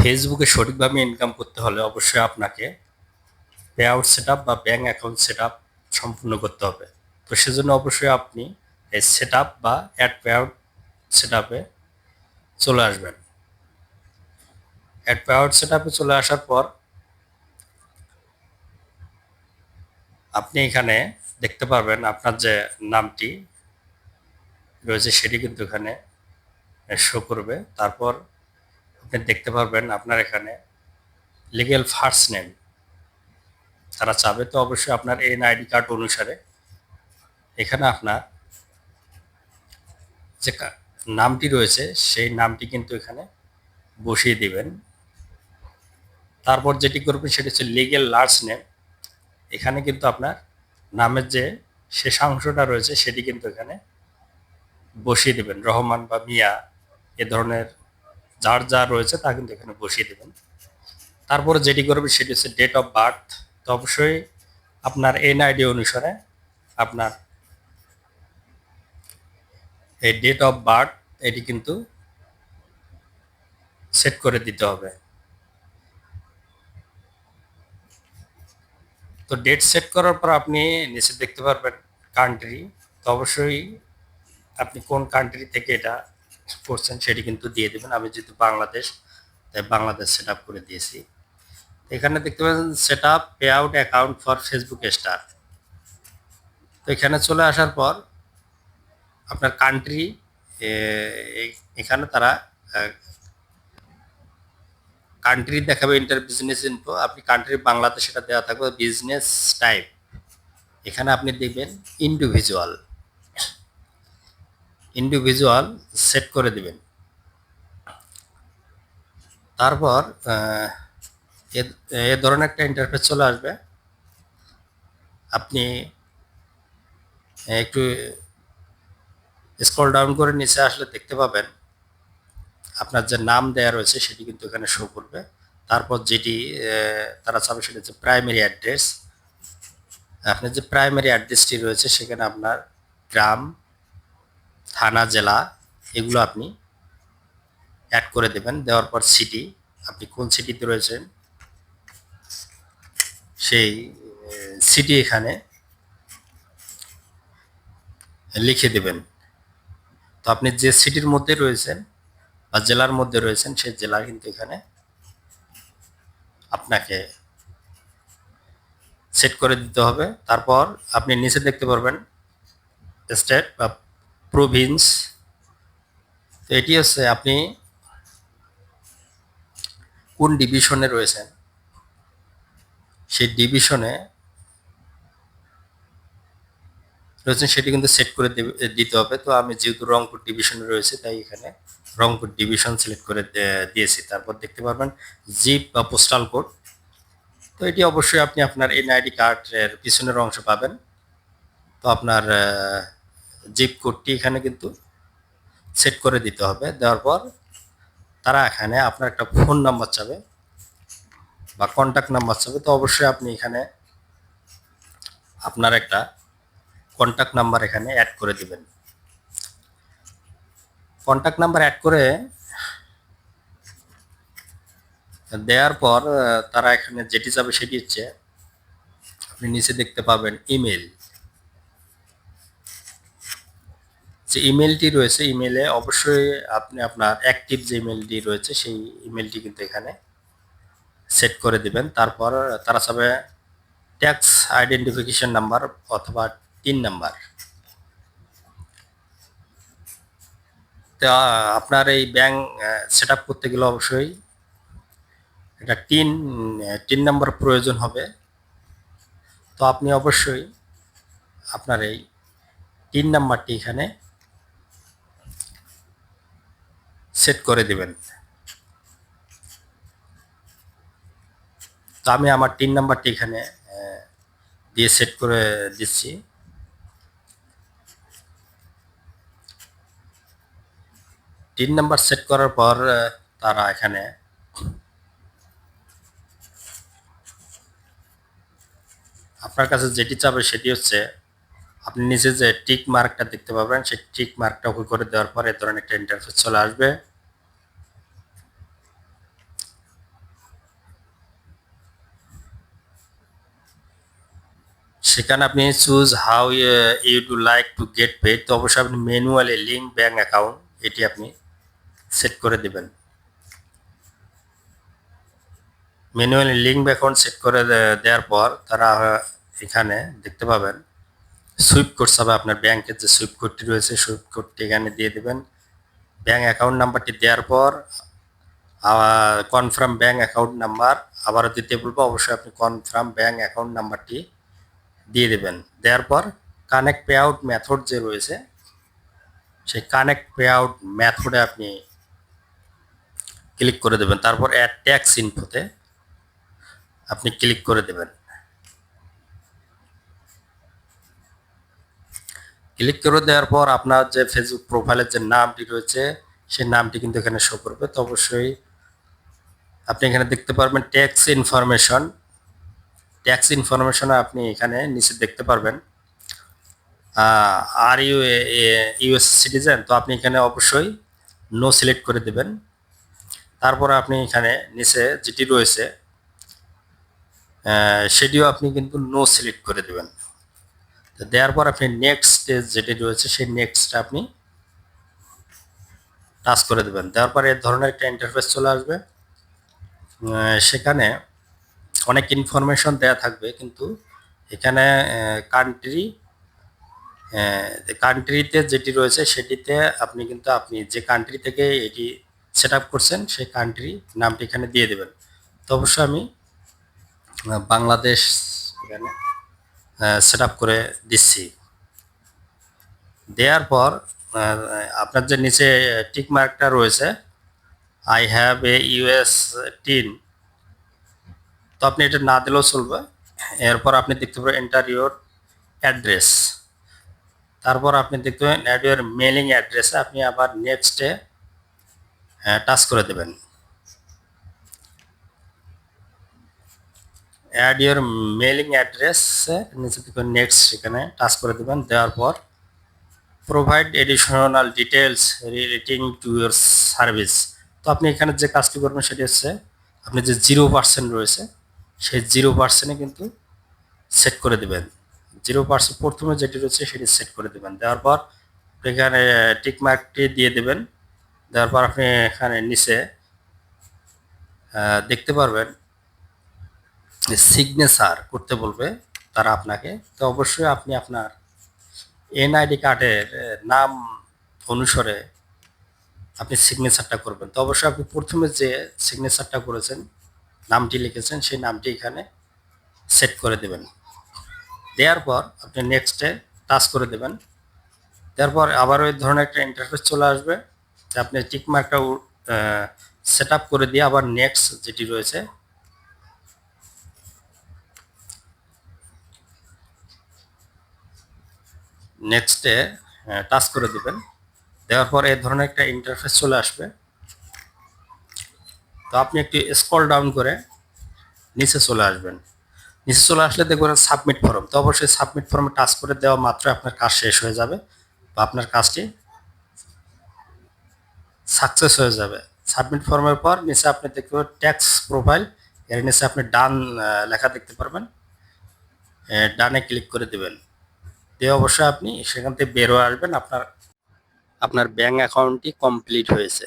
ফেসবুকে সঠিকভাবে ইনকাম করতে হলে অবশ্যই আপনাকে পে আউট সেট আপ বা ব্যাঙ্ক অ্যাকাউন্ট সেট আপ সম্পূর্ণ করতে হবে। তো সেজন্য অবশ্যই আপনি এই সেট আপ বা অ্যাড পে আউট সেট আপে চলে আসবেন। অ্যাড পে আউট সেট আপে চলে আসার পর আপনি এখানে দেখতে পারবেন আপনার যে নামটি রয়েছে সেটি কিন্তু এখানে শো করবে। তারপর আপনি দেখতে পারবেন আপনার এখানে লিগ্যাল ফার্স্ট নেম তারা চাবে, তো অবশ্যই আপনার এনআইডি কার্ড অনুসারে এখানে আপনার যে নামটি রয়েছে সেই নামটি কিন্তু এখানে বসিয়ে দিবেন। তারপর যেটি করবেন সেটি হচ্ছে লিগ্যাল লাস্ট নেম। এখানে কিন্তু আপনার নামের যে শেষাংশটা রয়েছে সেটি কিন্তু এখানে বসিয়ে দেবেন। রহমান বা মিয়া এ ধরনের যার যা রয়েছে তা কিন্তু এখানে বসিয়ে দেবেন। তারপরে যেটি করবেন সেটি হচ্ছে ডেট অফ বার্থ। তো অবশ্যই আপনার এনআইডি অনুসারে আপনার এই ডেট অফ বার্থ এটি কিন্তু সেট করে দিতে হবে। তো ডেট সেট করার পর আপনি নিচে দেখতে পারবেন কান্ট্রি। তো অবশ্যই আপনি কোন কান্ট্রি থেকে এটা করছেন সেটি কিন্তু দিয়ে দেবেন। আমি যেহেতু বাংলাদেশ, তাই বাংলাদেশ সেট আপ করে দিয়েছি। এখানে দেখতে পাচ্ছেন set up pay out account for Facebook star. তো এখানে চলে আসার পর আপনার কান্ট্রি এখানে তারা কান্ট্রি দেখাবে ইন্টার বিজনেস ইনফো। আপনি কান্ট্রি বাংলাতে সেটা দেওয়া থাকবে বিজনেস টাইপ। এখানে আপনি দেখবেন ইন্ডিভিজুয়াল ইন্ডিভিজুয়াল সেট করে দিবেন। তারপর এ ধরনের একটা ইন্টারফেস চলে আসবে। আপনি একটু স্ক্রল ডাউন করে নিচে আসলে দেখতে পাবেন আপনার যে নাম দেয়া রয়েছে সেটি কিন্তু এখানে শো করবে। তারপর যেটি তারা চাবে সেটা হচ্ছে প্রাইমারি অ্যাড্রেস। আপনার যে প্রাইমারি অ্যাড্রেসটি রয়েছে সেখানে আপনার গ্রাম, থানা, জেলা এগুলো আপনি অ্যাড করে দেবেন। দেওয়ার পর সিটি, আপনি কোন সিটিতে রয়েছেন সেই সিটি এখানে লিখে দেবেন। তো আপনি যে সিটির মধ্যে রয়েছেন বা জেলার মধ্যে রয়েছেন সেই জেলা কিন্তু এখানে আপনাকে সেট করে দিতে হবে। তারপর আপনি নিচে দেখতে পারবেন স্টেট বা প্রভিন্স। তো এটি হচ্ছে আপনি কোন ডিভিশনে রয়েছেন সেই ডিভিশনে রয়েছেন সেটি কিন্তু সেট করে দিতে হবে। তো আমি যেহেতু রংপুর ডিভিশনে রয়েছে তাই এখানে রংপুর ডিভিশন সিলেক্ট করে দিয়েছি। তারপর দেখতে পারবেন জিপ বা পোস্টাল কোড। তো এটি অবশ্যই আপনি আপনার এনআইডি কার্ডের পিছনের অংশ পাবেন। তো আপনার জিপ কোডটি এখানে কিন্তু সেট করে দিতে হবে। দেওয়ার পর তারা এখানে আপনার একটা ফোন নাম্বার চাবে বা কন্ট্যাক্ট নাম্বার চাবে। তো অবশ্যই আপনি এখানে আপনার একটা কন্ট্যাক্ট নাম্বার এখানে অ্যাড করে দিবেন। কন্ট্যাক্ট নাম্বার অ্যাড করে দেওয়ার পর তারা এখানে যেটি চাবে সেটি হচ্ছে আপনি নিচে দেখতে পাবেন ইমেল। যে ইমেলটি রয়েছে ইমেলে অবশ্যই আপনি আপনার অ্যাক্টিভ যে ইমেলটি রয়েছে সেই ইমেলটি কিন্তু এখানে সেট করে দিবেন। তারপর তারা চাবে ট্যাক্স আইডেন্টিফিকেশন নাম্বার অথবা টিন নাম্বার। তো আপনার এই ব্যাংক সেট আপ করতে গেলে অবশ্যই এটা টিন নাম্বার প্রয়োজন হবে। তো আপনি অবশ্যই আপনার এই টিন নাম্বারটি এখানে সেট করে দিবেন। তো আমি আমার টিন নাম্বারটি এখানে দিয়ে সেট করে দিচ্ছি। টিন নাম্বার সেট করার পর তারা এখানে আপনার কাছে যেটি চাবে সেটি হচ্ছে আপনি নিচে যে টিক মার্কটা দেখতে পাবেন সেই টিক মার্কটা করে দেওয়ার পর এ ধরনের একটা ইন্টারফেস চলে আসবে। সেখানে আপনি choose how you do like to get paid, তো অবশ্যই আপনি ম্যানুয়ালি লিঙ্ক ব্যাঙ্ক অ্যাকাউন্ট এটি আপনি সেট করে দেবেন। ম্যানুয়ালি লিঙ্ক অ্যাকাউন্ট সেট করে দেওয়ার পর তারা এখানে দেখতে পাবেন সুইপ কোড হবে, আপনার ব্যাংকের যে সুইপ কোডটি রয়েছে সুইপ কোডটি এখানে দিয়ে দেবেন। ব্যাঙ্ক অ্যাকাউন্ট নাম্বারটি দেওয়ার পর কনফার্ম ব্যাঙ্ক অ্যাকাউন্ট নাম্বার আবারও দিতে বলবো, অবশ্যই আপনি কনফার্ম ব্যাঙ্ক অ্যাকাউন্ট নাম্বারটি দিয়ে দেবেন। দেওয়ার পর কানেক্ট পে আউট মেথড যে রয়েছে সেই কানেক্ট পে আউট মেথডে আপনি ক্লিক করে দেবেন। তারপর অ্যাড ট্যাক্স ইনফোতে আপনি ক্লিক করে দেবেন। ক্লিক করে দেওয়ার পর আপনার যে ফেসবুক প্রোফাইলের যে নামটি রয়েছে সেই নামটি কিন্তু এখানে শো করবে। তো অবশ্যই আপনি এখানে দেখতে পারবেন ট্যাক্স ইনফরমেশন। ট্যাক্স ইনফরমেশনে আপনি এখানে নিচে দেখতে পারবেন আর ইউ ইউএস সিটিজেন, তো আপনি এখানে অবশ্যই নো সিলেক্ট করে দেবেন। তারপর আপনি এখানে নিচে যেটি রয়েছে সেটিও আপনি কিন্তু নো সিলেক্ট করে দেবেন। তো দেওয়ার পর আপনি নেক্সট যেটি রয়েছে সেই নেক্সটটা আপনি টাচ করে দেবেন। দেওয়ার পর এই ধরনের একটা ইন্টারফেস চলে আসবে। সেখানে অনেক ইনফরমেশন দেয়া থাকবে, কিন্তু এখানে কান্ট্রিতে যেটি রয়েছে সেটিতে আপনি কিন্তু আপনি যে কান্ট্রি থেকে এটি সেট আপ করছেন সেই কান্ট্রি নামটি এখানে দিয়ে দেবেন। তো অবশ্যই আমি বাংলাদেশ এখানে সেট আপ করে দিচ্ছি। দেওয়ার পর আপনার যে নিচে টিক মার্কটা রয়েছে I have a US tin, তো আপনি এটা না দিলেও চলবে। এরপর আপনি দেখতে পাবেন এন্টার ইউর অ্যাড্রেস, তারপর আপনি দেখতে পাবেন অ্যাড ইউর মেলিং অ্যাড্রেসে আপনি আবার নেক্সটে টাচ করে দেবেন। অ্যাড ইউর মেলিং অ্যাড্রেসে নিচে দেখবেন নেক্সট, সেখানে টাচ করে দেবেন। দেওয়ার পর provide additional details relating to your service, তো আপনি এখানে যে কাজটি করবেন সেটি হচ্ছে আপনি যে 0% রয়েছে সেই 0%-এ কিন্তু সেট করে দেবেন। 0% প্রথমে যেটি রয়েছে সেটি সেট করে দেবেন। দেওয়ার পর এখানে টিক মার্কটি দিয়ে দেবেন। দেওয়ার পর আপনি এখানে নিচে দেখতে পারবেন সিগনেচার করতে বলবে তারা আপনাকে, তো অবশ্যই আপনি আপনার এনআইডি কার্ডের নাম অনুসারে আপনি সিগনেচারটা করবেন। তো অবশ্যই আপনি প্রথমে যে সিগনেচারটা করেছেন নামটি লিখেছেন সেই নামটি এখানে সেট করে দেবেন। দেওয়ার পর আপনি নেক্সটে টাচ করে দেবেন। দেওয়ার পর আবার ওই ধরনের একটা ইন্টারফেস চলে আসবে, আপনি টিক মার্কটা সেট আপ করে দিয়ে আবার নেক্সট যেটি রয়েছে নেক্সটে টাচ করে দিবেন। দেওয়ার পর এই ধরনের একটা ইন্টারফেস চলে আসবে। তো আপনি একটু স্ক্রল ডাউন করে নিচে চলে আসবেন। নিচে চলে আসলে দেখবেন সাবমিট ফর্ম, তো অবশ্যই সাবমিট ফর্মে টাচ করে দেওয়া মাত্র আপনার কাজ শেষ হয়ে যাবে বা আপনার কাজটি সাকসেস হয়ে যাবে। সাবমিট ফর্মের পর নিচে আপনি দেখতে পাবেন ট্যাক্স প্রোফাইল, এর নিচে আপনি ডান লেখা দেখতে পারবেন, ডানে ক্লিক করে দেবেন। দিয়ে অবশ্যই আপনি সেখান থেকে বের হয়ে আসবেন, আপনার ব্যাঙ্ক অ্যাকাউন্টটি কমপ্লিট হয়েছে।